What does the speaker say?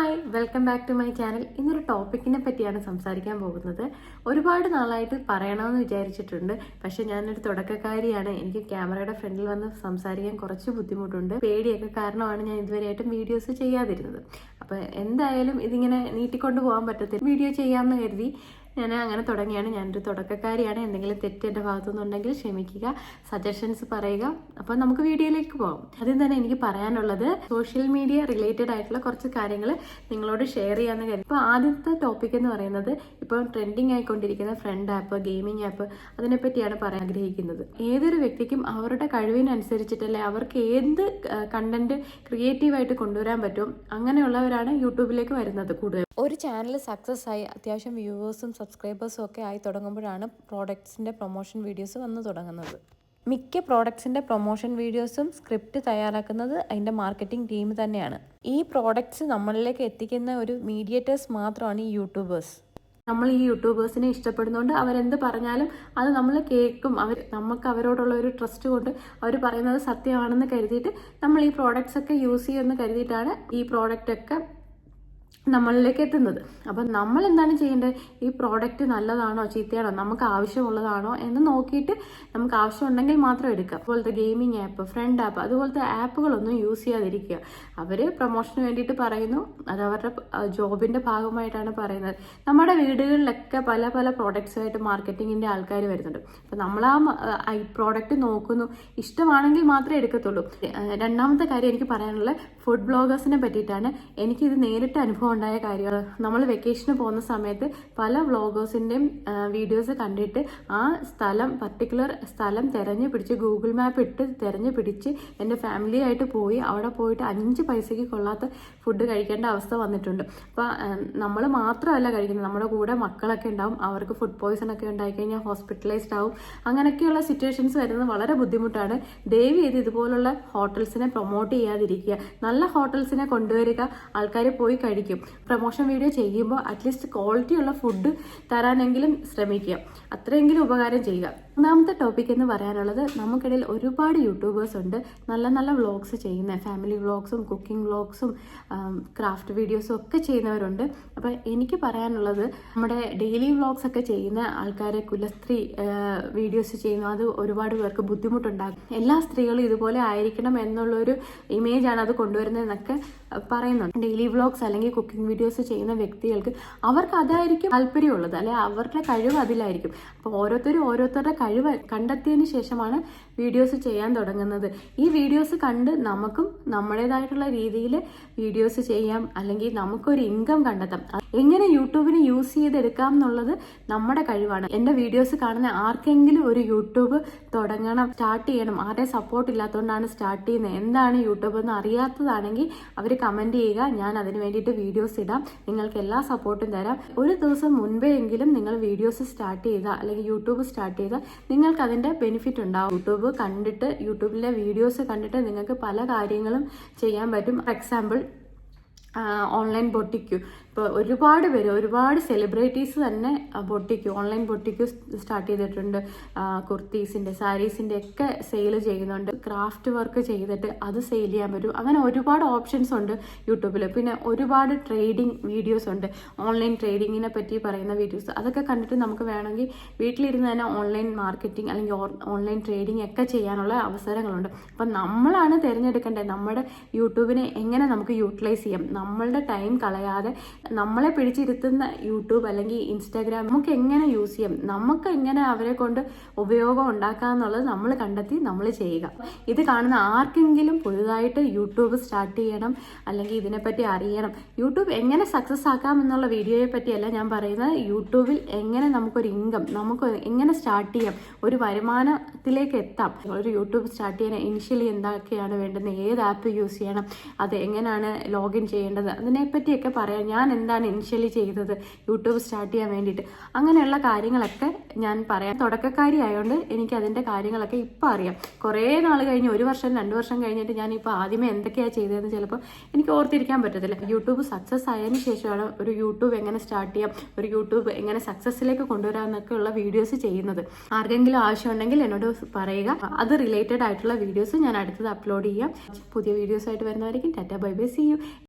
Hi, welcome back to my channel. ഇന്നൊരു ടോപ്പിക്കിനെ പറ്റിയാണ് സംസാരിക്കാൻ പോകുന്നത്. ഒരുപാട് നാളായിട്ട് പറയണമെന്ന് വിചാരിച്ചിട്ടുണ്ട്. പക്ഷെ ഞാനൊരു തുടക്കക്കാരിയാണ്. എനിക്ക് ക്യാമറയുടെ ഫ്രണ്ടിൽ വന്ന് സംസാരിക്കാൻ കുറച്ച് ബുദ്ധിമുട്ടുണ്ട്. പേടിയൊക്കെ കാരണമാണ് ഞാൻ ഇതുവരെയായിട്ടും വീഡിയോസ് ചെയ്യാതിരുന്നത്. അപ്പോൾ എന്തായാലും ഇതിങ്ങനെ നീട്ടിക്കൊണ്ടു പോകാൻ പറ്റത്തില്ല. വീഡിയോ ചെയ്യാമെന്ന് കരുതി ഞാൻ അങ്ങനെ തുടങ്ങിയാണ്. ഞാനൊരു തുടക്കക്കാരിയാണ്. എന്തെങ്കിലും തെറ്റ് എൻ്റെ ഭാഗത്തുനിന്നുണ്ടെങ്കിൽ ക്ഷമിക്കുക, സജഷൻസ് പറയുക. അപ്പോൾ നമുക്ക് വീഡിയോയിലേക്ക് പോകാം. ആദ്യം തന്നെ എനിക്ക് പറയാനുള്ളത് സോഷ്യൽ മീഡിയ റിലേറ്റഡ് ആയിട്ടുള്ള കുറച്ച് കാര്യങ്ങൾ നിങ്ങളോട് ഷെയർ ചെയ്യാമെന്ന് കരുതി. ഇപ്പോൾ ആദ്യത്തെ ടോപ്പിക് എന്ന് പറയുന്നത് ഇപ്പോൾ ട്രെൻഡിങ് ആയിക്കൊണ്ടിരിക്കുന്ന ഫ്രണ്ട് ആപ്പ്, ഗെയിമിംഗ് ആപ്പ്, അതിനെപ്പറ്റിയാണ് പറയാൻ ആഗ്രഹിക്കുന്നത്. ഏതൊരു വ്യക്തിക്കും അവരുടെ കഴിവിനനുസരിച്ചിട്ടല്ലേ അവർക്ക് ഏത് കണ്ടന്റ് ക്രിയേറ്റീവായിട്ട് കൊണ്ടുവരാൻ പറ്റും, അങ്ങനെയുള്ളവരാണ് യൂട്യൂബിലേക്ക് വരുന്നത്. കൂടുതൽ ഒരു ചാനൽ സക്സസ് ആയി അത്യാവശ്യം വ്യൂവേഴ്സും സബ്സ്ക്രൈബേഴ്സും ഒക്കെ ആയി തുടങ്ങുമ്പോഴാണ് പ്രോഡക്ട്സിൻ്റെ പ്രൊമോഷൻ വീഡിയോസ് വന്നു തുടങ്ങുന്നത്. മിക്ക പ്രോഡക്ട്സിൻ്റെ പ്രൊമോഷൻ വീഡിയോസും സ്ക്രിപ്റ്റ് തയ്യാറാക്കുന്നത് അതിൻ്റെ മാർക്കറ്റിംഗ് ടീം തന്നെയാണ്. ഈ പ്രോഡക്ട്സ് നമ്മളിലേക്ക് എത്തിക്കുന്ന ഒരു മീഡിയേറ്റേഴ്സ് മാത്രമാണ് ഈ യൂട്യൂബേഴ്സ്. നമ്മൾ ഈ യൂട്യൂബേഴ്സിനെ ഇഷ്ടപ്പെടുന്നതുകൊണ്ട് അവരെന്ത് പറഞ്ഞാലും അത് നമ്മൾ കേൾക്കും. നമുക്ക് അവരോടുള്ള ഒരു ട്രസ്റ്റ് കൊണ്ട് അവർ പറയുന്നത് സത്യമാണെന്ന് കരുതിയിട്ട് നമ്മൾ ഈ പ്രോഡക്ട്സ് ഒക്കെ യൂസ് ചെയ്യുമെന്ന് കരുതിയിട്ടാണ് ഈ പ്രോഡക്റ്റൊക്കെ നമ്മളിലേക്ക് എത്തുന്നത്. അപ്പം നമ്മൾ എന്താണ് ചെയ്യേണ്ടത്? ഈ പ്രോഡക്റ്റ് നല്ലതാണോ ചീത്തയാണോ, നമുക്ക് ആവശ്യമുള്ളതാണോ എന്ന് നോക്കിയിട്ട് നമുക്ക് ആവശ്യമുണ്ടെങ്കിൽ മാത്രം എടുക്കുക. അതുപോലത്തെ ഗെയിമിംഗ് ആപ്പ്, ഫ്രണ്ട് ആപ്പ്, അതുപോലത്തെ ആപ്പുകളൊന്നും യൂസ് ചെയ്യാതിരിക്കുക. അവർ പ്രൊമോഷന് വേണ്ടിയിട്ട് പറയുന്നു, അത് അവരുടെ ജോബിൻ്റെ ഭാഗമായിട്ടാണ് പറയുന്നത്. നമ്മുടെ വീടുകളിലൊക്കെ പല പല പ്രോഡക്ട്സുമായിട്ട് മാർക്കറ്റിങ്ങിൻ്റെ ആൾക്കാർ വരുന്നുണ്ട്. അപ്പം നമ്മൾ ആ പ്രോഡക്റ്റ് നോക്കുന്നു, ഇഷ്ടമാണെങ്കിൽ മാത്രമേ എടുക്കത്തുള്ളൂ. രണ്ടാമത്തെ കാര്യം എനിക്ക് പറയാനുള്ള ഫുഡ് ബ്ലോഗേഴ്സിനെ പറ്റിയിട്ടാണ്. എനിക്കിത് നേരിട്ട് അനുഭവം ഉണ്ടായ കാര്യങ്ങൾ. നമ്മൾ വെക്കേഷന് പോകുന്ന സമയത്ത് പല വ്ളോഗേഴ്സിൻ്റെയും വീഡിയോസ് കണ്ടിട്ട് ആ പർട്ടിക്കുലർ സ്ഥലം തിരഞ്ഞു പിടിച്ച് ഗൂഗിൾ മാപ്പ് ഇട്ട് തിരഞ്ഞു പിടിച്ച് എൻ്റെ ഫാമിലി ആയിട്ട് പോയി അവിടെ പോയിട്ട് 5 പൈസയ്ക്ക് കൊള്ളാത്ത ഫുഡ് കഴിക്കേണ്ട അവസ്ഥ വന്നിട്ടുണ്ട്. അപ്പോൾ നമ്മൾ മാത്രമല്ല കഴിക്കുന്നത്, നമ്മുടെ കൂടെ മക്കളൊക്കെ ഉണ്ടാവും. അവർക്ക് ഫുഡ് പോയ്സൺ ഒക്കെ ഉണ്ടായിക്കഴിഞ്ഞാൽ ഹോസ്പിറ്റലൈസ്ഡ് ആവും. അങ്ങനെയൊക്കെയുള്ള സിറ്റുവേഷൻസ് വരുന്നത് വളരെ ബുദ്ധിമുട്ടാണ്. ദയവ് ചെയ്ത് ഇതുപോലുള്ള ഹോട്ടൽസിനെ പ്രൊമോട്ട് ചെയ്യാതിരിക്കുക. നല്ല ഹോട്ടൽസിനെ കൊണ്ടുവരിക, ആൾക്കാർ പോയി കഴിക്കും. പ്രൊമോഷൻ വീഡിയോ ചെയ്യുമ്പോൾ അറ്റ്ലീസ്റ്റ് ക്വാളിറ്റിയുള്ള ഫുഡ് തരാനെങ്കിലും ശ്രമിക്കുക. അത്രയെങ്കിലും ഉപകാരം ചെയ്യുക. മൂന്നാമത്തെ ടോപ്പിക് എന്ന് പറയാനുള്ളത്, നമുക്കിടയിൽ ഒരുപാട് യൂട്യൂബേഴ്സ് ഉണ്ട് നല്ല നല്ല വ്ളോഗ്സ് ചെയ്യുന്ന, ഫാമിലി വ്ളോഗ്സും കുക്കിംഗ് വ്ളോഗ്സും ക്രാഫ്റ്റ് വീഡിയോസും ഒക്കെ ചെയ്യുന്നവരുണ്ട്. അപ്പോൾ എനിക്ക് പറയാനുള്ളത്, നമ്മുടെ ഡെയിലി വ്ളോഗ്സ് ഒക്കെ ചെയ്യുന്ന ആൾക്കാരെ, കുലസ്ത്രീ വീഡിയോസ് ചെയ്യുന്നു, അത് ഒരുപാട് പേർക്ക് ബുദ്ധിമുട്ടുണ്ടാകും. എല്ലാ സ്ത്രീകളും ഇതുപോലെ ആയിരിക്കണം എന്നുള്ളൊരു ഇമേജാണ് അത് കൊണ്ടുവരുന്നതെന്നൊക്കെ പറയുന്നുണ്ട്. ഡെയിലി വ്ളോഗ്സ് അല്ലെങ്കിൽ കുക്കിംഗ് വീഡിയോസ് ചെയ്യുന്ന വ്യക്തികൾക്ക് അവർക്ക് അതായിരിക്കും താല്പര്യമുള്ളത്, അല്ലെ അവരുടെ കഴിവ് അതിലായിരിക്കും. അപ്പോൾ ഓരോരുത്തരുടെ കഴിവ് കണ്ടെത്തിയതിന് ശേഷമാണ് വീഡിയോസ് ചെയ്യാൻ തുടങ്ങുന്നത്. ഈ വീഡിയോസ് കണ്ട് നമുക്കും നമ്മുടേതായിട്ടുള്ള രീതിയിൽ വീഡിയോസ് ചെയ്യാം, അല്ലെങ്കിൽ നമുക്കൊരു ഇൻകം കണ്ടെത്താം. എങ്ങനെ യൂട്യൂബിന് യൂസ് ചെയ്തെടുക്കാം എന്നുള്ളത് നമ്മുടെ കഴിവാണ്. എൻ്റെ വീഡിയോസ് കാണുന്ന ആർക്കെങ്കിലും ഒരു യൂട്യൂബ് തുടങ്ങണം, സ്റ്റാർട്ട് ചെയ്യണം, ആരുടെ സപ്പോർട്ട് ഇല്ലാത്തതുകൊണ്ടാണ് സ്റ്റാർട്ട് ചെയ്യുന്നത്, എന്താണ് യൂട്യൂബ് എന്ന് അറിയാത്തതാണെങ്കിൽ അവർ കമൻറ്റ് ചെയ്യുക. ഞാൻ അതിന് വേണ്ടിയിട്ട് വീഡിയോസ് ഇടാം, നിങ്ങൾക്ക് എല്ലാ സപ്പോർട്ടും തരാം. ഒരു ദിവസം മുൻപേ എങ്കിലും നിങ്ങൾ വീഡിയോസ് സ്റ്റാർട്ട് ചെയ്താൽ അല്ലെങ്കിൽ യൂട്യൂബ് സ്റ്റാർട്ട് ചെയ്താൽ നിങ്ങൾക്ക് അതിൻ്റെ ബെനിഫിറ്റ് ഉണ്ടാവും. യൂട്യൂബിലെ വീഡിയോസ് കണ്ടിട്ട് നിങ്ങൾക്ക് പല കാര്യങ്ങളും ചെയ്യാൻ പറ്റും. For example, online boutique. ഇപ്പോൾ ഒരുപാട് സെലിബ്രിറ്റീസ് തന്നെ ഓൺലൈൻ ബൊട്ടിക്ക് സ്റ്റാർട്ട് ചെയ്തിട്ടുണ്ട്. കുർത്തീസിൻ്റെ, സാരീസിൻ്റെ ഒക്കെ സെയിൽ ചെയ്യുന്നുണ്ട്. ക്രാഫ്റ്റ് വർക്ക് ചെയ്തിട്ട് അത് സെയിൽ ചെയ്യാൻ പറ്റും. അങ്ങനെ ഒരുപാട് ഓപ്ഷൻസ് ഉണ്ട് യൂട്യൂബിൽ. പിന്നെ ഒരുപാട് ട്രേഡിംഗ് വീഡിയോസ് ഉണ്ട്, ഓൺലൈൻ ട്രേഡിങ്ങിനെ പറ്റി പറയുന്ന വീഡിയോസ്. അതൊക്കെ കണ്ടിട്ട് നമുക്ക് വേണമെങ്കിൽ വീട്ടിലിരുന്ന് തന്നെ ഓൺലൈൻ മാർക്കറ്റിംഗ് അല്ലെങ്കിൽ ഓൺലൈൻ ട്രേഡിംഗ് ഒക്കെ ചെയ്യാനുള്ള അവസരങ്ങളുണ്ട്. അപ്പം നമ്മളാണ് തിരഞ്ഞെടുക്കേണ്ടത് നമ്മുടെ യൂട്യൂബിനെ എങ്ങനെ നമുക്ക് യൂട്ടിലൈസ് ചെയ്യാം. നമ്മളുടെ ടൈം കളയാതെ നമ്മളെ പിടിച്ചിരുത്തുന്ന യൂട്യൂബ് അല്ലെങ്കിൽ ഇൻസ്റ്റാഗ്രാം നമുക്ക് എങ്ങനെ യൂസ് ചെയ്യാം, നമുക്ക് എങ്ങനെ അവരെ കൊണ്ട് ഉപയോഗം ഉണ്ടാക്കാം എന്നുള്ളത് നമ്മൾ കണ്ടെത്തി നമ്മൾ ചെയ്യുക. ഇത് കാണുന്ന ആർക്കെങ്കിലും പുതുതായിട്ട് യൂട്യൂബ് സ്റ്റാർട്ട് ചെയ്യണം അല്ലെങ്കിൽ ഇതിനെപ്പറ്റി അറിയണം, യൂട്യൂബ് എങ്ങനെ സക്സസ് ആക്കാം എന്നുള്ള വീഡിയോയെ പറ്റിയല്ല ഞാൻ പറയുന്നത്. യൂട്യൂബിൽ എങ്ങനെ നമുക്കൊരു ഇൻകം, നമുക്ക് എങ്ങനെ സ്റ്റാർട്ട് ചെയ്യാം, ഒരു വരുമാനത്തിലേക്ക് എത്താം. ഒരു യൂട്യൂബ് സ്റ്റാർട്ട് ചെയ്യാൻ ഇനിഷ്യലി എന്തൊക്കെയാണ് വേണ്ടുന്നത്, ഏത് ആപ്പ് യൂസ് ചെയ്യണം, അത് എങ്ങനെയാണ് ലോഗിൻ ചെയ്യേണ്ടത്, അതിനെപ്പറ്റിയൊക്കെ പറയാം. ഞാൻ എന്താണ് ഇനിഷ്യലി ചെയ്തത് യൂട്യൂബ് സ്റ്റാർട്ട് ചെയ്യാൻ വേണ്ടിയിട്ട്, അങ്ങനെയുള്ള കാര്യങ്ങളൊക്കെ ഞാൻ പറയാം. തുടക്കക്കാരി ആയതുകൊണ്ട് എനിക്ക് അതിൻ്റെ കാര്യങ്ങളൊക്കെ ഇപ്പം അറിയാം. കുറേ നാൾ കഴിഞ്ഞ്, 1 വർഷം 2 വർഷം കഴിഞ്ഞിട്ട് ഞാനിപ്പോൾ ആദ്യമേ എന്തൊക്കെയാണ് ചെയ്തതെന്ന് ചിലപ്പോൾ എനിക്ക് ഓർത്തിരിക്കാൻ പറ്റത്തില്ല. യൂട്യൂബ് സക്സസ് ആയതിനു ശേഷമാണ് ഒരു യൂട്യൂബ് എങ്ങനെ സ്റ്റാർട്ട് ചെയ്യാം, ഒരു യൂട്യൂബ് എങ്ങനെ സക്സസ്സിലേക്ക് കൊണ്ടുവരാമെന്നൊക്കെ ഉള്ള വീഡിയോസ് ചെയ്യുന്നത്. ആർക്കെങ്കിലും ആവശ്യമുണ്ടെങ്കിൽ എന്നോട് പറയുക. അത് റിലേറ്റഡ് ആയിട്ടുള്ള വീഡിയോസ് ഞാൻ അടുത്തത് അപ്ലോഡ് ചെയ്യാം. പുതിയ വീഡിയോസ് ആയിട്ട് വരുന്നവരേക്കും tata bye bye, see U.